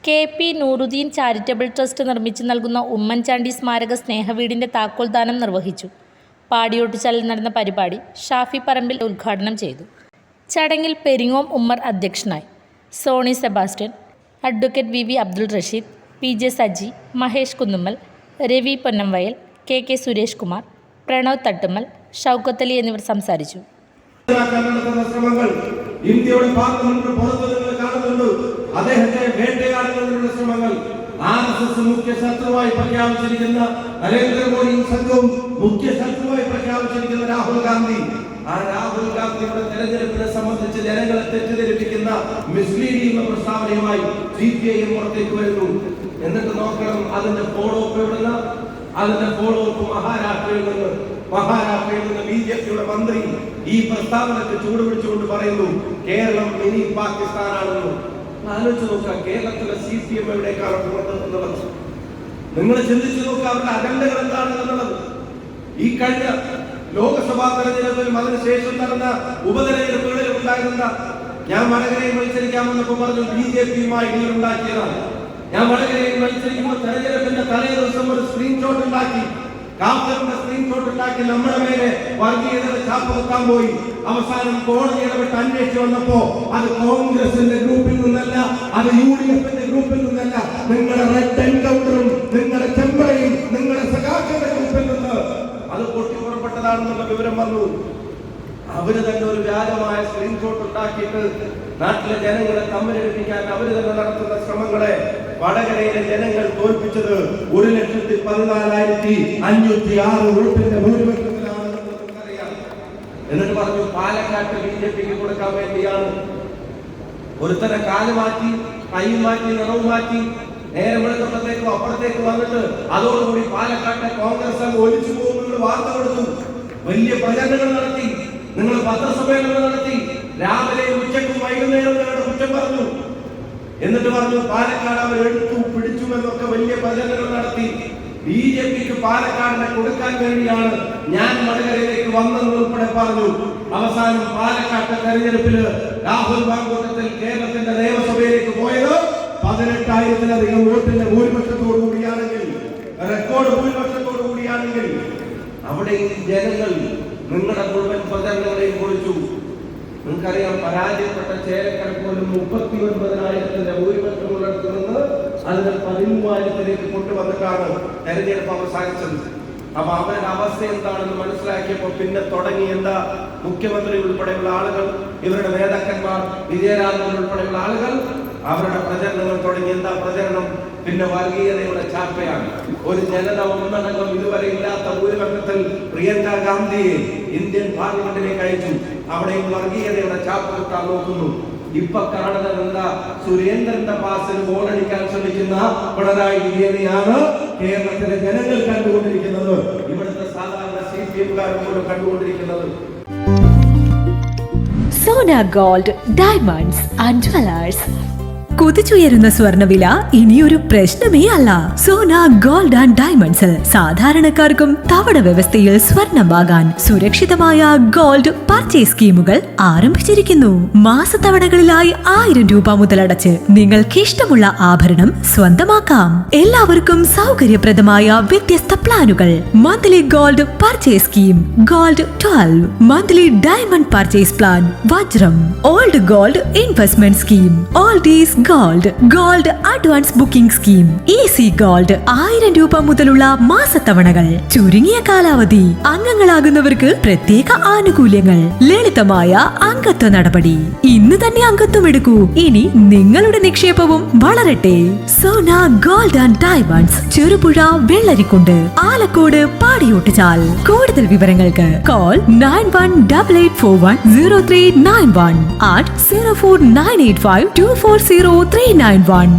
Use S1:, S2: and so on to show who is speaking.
S1: KP Nooruddeen charitable trust നിർമ്മിച്ചു നൽകുന്ന ഉമ്മൻചാണ്ടി സ്മാരക സ്നേഹവീടിൻ്റെ താക്കോൽദാനം നിർവഹിച്ചു. പാടിയോട്ടുചാലിൽ നടന്ന പരിപാടി ഷാഫി പറമ്പിൽ ഉദ്ഘാടനം ചെയ്തു. ചടങ്ങിൽ പെരിങ്ങോം ഉമ്മർ അധ്യക്ഷനായി. Soni Sebastian, advocate VV Abdul Rasheed, PJ Saji, Mahesh Kunnummal, Ravi Ponnamvayal, KK Suresh Kumar, Pranav Thattummal, Shoukath Ali എന്നിവർ സംസാരിച്ചു.
S2: ഇന്ത്യയുടെ പാർലമെന്റ് പുറത്ത് നിങ്ങൾ കാണുന്നുണ്ട്. അദ്ദേഹത്തെ വേട്ടയാടുന്നതിനുള്ള ശ്രമങ്ങൾ RSS മുഖ്യ ശത്രുവായി പ്രഖ്യാപിച്ചിരിക്കുന്ന നരേന്ദ്രമോദിയും സംഘവും മുഖ്യ ശത്രുവായി പ്രഖ്യാപിച്ചിരിക്കുന്ന രാഹുൽ ഗാന്ധി. ആ രാഹുൽ ഗാന്ധിയുടെ തെരഞ്ഞെടുപ്പിനെ സംബന്ധിച്ച് ജനങ്ങളെ തെറ്റിദ്ധരിപ്പിക്കുന്ന മിസ്ലീഡിംഗ് പ്രസ്താവനയുമായി CPIM പുറത്തേക്ക് വരുന്നു. എന്നിട്ട് നോക്കണം, അതിന്റെ ഫോളോ അപ്പ് എവിടുന്ന? അതിന്റെ ഫോളോ അപ്പ് മഹാരാഷ്ട്രയിൽ നിന്ന് BJPയുടെ മന്ത്രി ഈ പ്രസ്താവനക്ക് ചൂടുപിടിച്ചുകൊണ്ട് പറയുന്നു, കേരളം മിനി പാകിസ്ഥാനാണെന്ന്. ആലോചിച്ച് നോക്കുക, കേരളത്തിലെ CPM എവിടേക്കാണ് പുറത്തുള്ളത്? നിങ്ങൾ ചിന്തിച്ചു നോക്കുക, അവരുടെ അജണ്ടകൾ എന്താണെന്നുള്ളത്. ഈ കഴിഞ്ഞ ലോക്സഭാ തെരഞ്ഞെടുപ്പിലും അതിനുശേഷം നടന്ന ഉപതെരഞ്ഞെടുപ്പുകളിൽ ഉണ്ടായിരുന്ന, ഞാൻ വടകരയിൽ മത്സരിക്കാമെന്നൊക്കെ പറഞ്ഞു BJPയുമായി ഡീൽ ഉണ്ടാക്കിയതാണ്. ഞാൻ വടകരയിൽ മത്സരിക്കുമ്പോൾ തെരഞ്ഞെടുപ്പിന്റെ തലേ ദിവസം ഒരു സ്ക്രീൻഷോട്ട് ഉണ്ടാക്കി, കാഫറിന്റെ സ്ക്രീൻഷോട്ട് ഉണ്ടാക്കി നമ്മുടെ മേലെ വർഗീയതയുടെ ചാപ്പ് കുത്താൻ പോയി. അവസാനം കോടതി ഇടപെട്ട് അന്വേഷിച്ചു വന്നപ്പോ അത് കോൺഗ്രസിന്റെ ഗ്രൂപ്പിൽ നിന്നല്ല, അത് UDFന്റെ ഗ്രൂപ്പിൽ നിന്നല്ല, നിങ്ങളുടെ റെഡ് എൻകൗണ്ടറും നിങ്ങളുടെ ചെമ്പറയും നിങ്ങളുടെ സഖാക്കളുടെ ഗ്രൂപ്പിൽ നിന്ന് അത് പൊട്ടിപ്പുറപ്പെട്ടതാണെന്നുള്ള വിവരം വന്നു. അവര് തന്നെ ഒരു വ്യാജമായ സ്ക്രീൻഷോട്ട് ഉണ്ടാക്കിയിട്ട് നാട്ടിലെ ജനങ്ങളെ തമ്മിലടിപ്പിക്കാൻ അവര് തന്നെ നടത്തുന്ന ശ്രമങ്ങളെ വടകരയിലെ ജനങ്ങൾ തോൽപ്പിച്ചത് 1,14,506 വോട്ടിന്റെ ഭൂരിപക്ഷത്തിലാണെന്ന് നമുക്കറിയാം. എന്നിട്ട് പറഞ്ഞു പാലക്കാട്ട് BJPക്ക് കൊടുക്കാൻ വേണ്ടിയാണ്. ഒരുത്തരെ കാല് മാറ്റി, കൈ മാറ്റി, നിറവ് മാറ്റി, നേരെ വെളുത്തപ്പത്തേക്കും അപ്പുറത്തേക്ക് വന്നിട്ട് അതോടുകൂടി പാലക്കാട്ടെ കോൺഗ്രസ് അങ്ങ് ഒലിച്ചു പോകുമെന്ന് വാർത്ത കൊടുത്തു. വലിയ പ്രചരണങ്ങൾ നടത്തി, നിങ്ങൾ പത്രസമ്മേളനങ്ങൾ നടത്തി, രാവിലെ ഉച്ചയ്ക്കും വൈകുന്നേരം നിങ്ങളുടെ കുറ്റം പറഞ്ഞു. എന്നിട്ട് പറഞ്ഞു പാലക്കാട് അവർ എടുത്തു പിടിച്ചു എന്നൊക്കെ വലിയ പ്രചരണങ്ങൾ നടത്തി. BJPക്ക് പാലക്കാടിനെ കൊടുക്കാൻ വേണ്ടിയാണ് ഞാൻ വടകരയിലേക്ക് വന്നെന്ന് ഉൾപ്പെടെ പറഞ്ഞു. അവസാനം പാലക്കാട്ടെ തെരഞ്ഞെടുപ്പില് രാഹുൽ മാങ്കൂട്ടത്തിൽ കേരളത്തിന്റെ നിയമസഭയിലേക്ക് പോയത് 18,000-ലധികം വോട്ടിന്റെ ഭൂരിപക്ഷത്തോടു കൂടിയാണെങ്കിൽ, റെക്കോർഡ് ഭൂരിപക്ഷത്തോടു കൂടിയാണെങ്കിൽ, അവിടെ ഈ ജനങ്ങൾ നിങ്ങളുടെ മുഴുവൻ പ്രചരണങ്ങളെയും കുറിച്ചു. നിങ്ങൾക്കറിയാം, പരാജയപ്പെട്ട ചേലക്കര പോലും 39,000-ന്റെ ഭൂരിപക്ഷമുള്ളിടത്ത് നിന്ന് അതിന് 13,000-ലേക്ക് കൊണ്ടുവന്നിട്ടാണ് തെരഞ്ഞെടുപ്പ് അവസാനിച്ചത്. അപ്പൊ അവരുടെ അവസ്ഥ എന്താണെന്ന് മനസ്സിലാക്കിയപ്പോ പിന്നെ തുടങ്ങി എന്താ, മുഖ്യമന്ത്രി ഉൾപ്പെടെയുള്ള ആളുകൾ, ഇവരുടെ നേതാക്കന്മാർ, വിജയരാഘവൻ ഉൾപ്പെടെയുള്ള ആളുകൾ അവരുടെ പ്രചരണങ്ങൾ തുടങ്ങി. എന്താ പ്രചരണം? പിന്നെ വർഗീയതയുടെ ചാപ്പയാണ്. ഒരു ജനത ഒന്നടങ്കം ഇതുവരെ ഇല്ലാത്ത ഭൂരിപക്ഷത്തിൽ പ്രിയങ്ക ഗാന്ധിയെ ഇന്ത്യൻ പാർലമെന്റിലേക്ക് അയച്ചു. അവിടെയും വർഗീയതയുടെ ചാപ്പ കുത്താൻ നോക്കുന്നു. ഇപ്പൊ കാണുന്നത് എന്താ? സുരേന്ദ്രന്റെ പാസിന് ബോളടിക്കാൻ ശ്രമിക്കുന്ന പിണറായി വിജയനെയാണ് കേരളത്തിലെ ജനങ്ങൾ കണ്ടുകൊണ്ടിരിക്കുന്നത്. ഇവിടുത്തെ സാധാരണ CPM-കാരും പോലും കണ്ടുകൊണ്ടിരിക്കുന്നത്.
S3: Sona gold, diamonds and jewellers. കുതിച്ചുയരുന്ന സ്വർണ്ണവില ഇനിയൊരു പ്രശ്നമേ അല്ല. സോന ഗോൾഡ് ആൻഡ് ഡയമണ്ട്സിൽ സാധാരണക്കാർക്കും തവണ വ്യവസ്ഥയിൽ സ്വർണം വാങ്ങാൻ സുരക്ഷിതമായ ഗോൾഡ് പർച്ചേസ് സ്കീമുകൾ ആരംഭിച്ചിരിക്കുന്നു. മാസത്തവണകളിലായി 1000 രൂപ മുതലടച്ച് നിങ്ങൾക്ക് ഇഷ്ടമുള്ള ആഭരണം സ്വന്തമാക്കാം. എല്ലാവർക്കും സൗകര്യപ്രദമായ വ്യത്യസ്ത പ്ലാനുകൾ. Monthly gold purchase scheme, gold 12, monthly diamond purchase plan, വജ്രം, old gold investment scheme, oldies gold advance booking scheme, easy gold 1000 രൂപ മുതലുള്ള മാസത്തവണകൾ, ചുരുങ്ങിയ കാലാവധി, അംഗങ്ങളാകുന്നവർക്ക് പ്രത്യേക ആനുകൂല്യങ്ങൾ, ലളിതമായ അംഗത്വ നടപടി. ഇന്ന് തന്നെ അംഗത്വം എടുക്കൂ. ഇനി നിങ്ങളുടെ നിക്ഷേപവും വളരട്ടെ. Sona gold and diamonds, Cherupuzha, Vellarikundu, Alakode, Padiyottuchal. കൂടുതൽ വിവരങ്ങൾക്ക് കോൾ 9188410391 at 04985240391.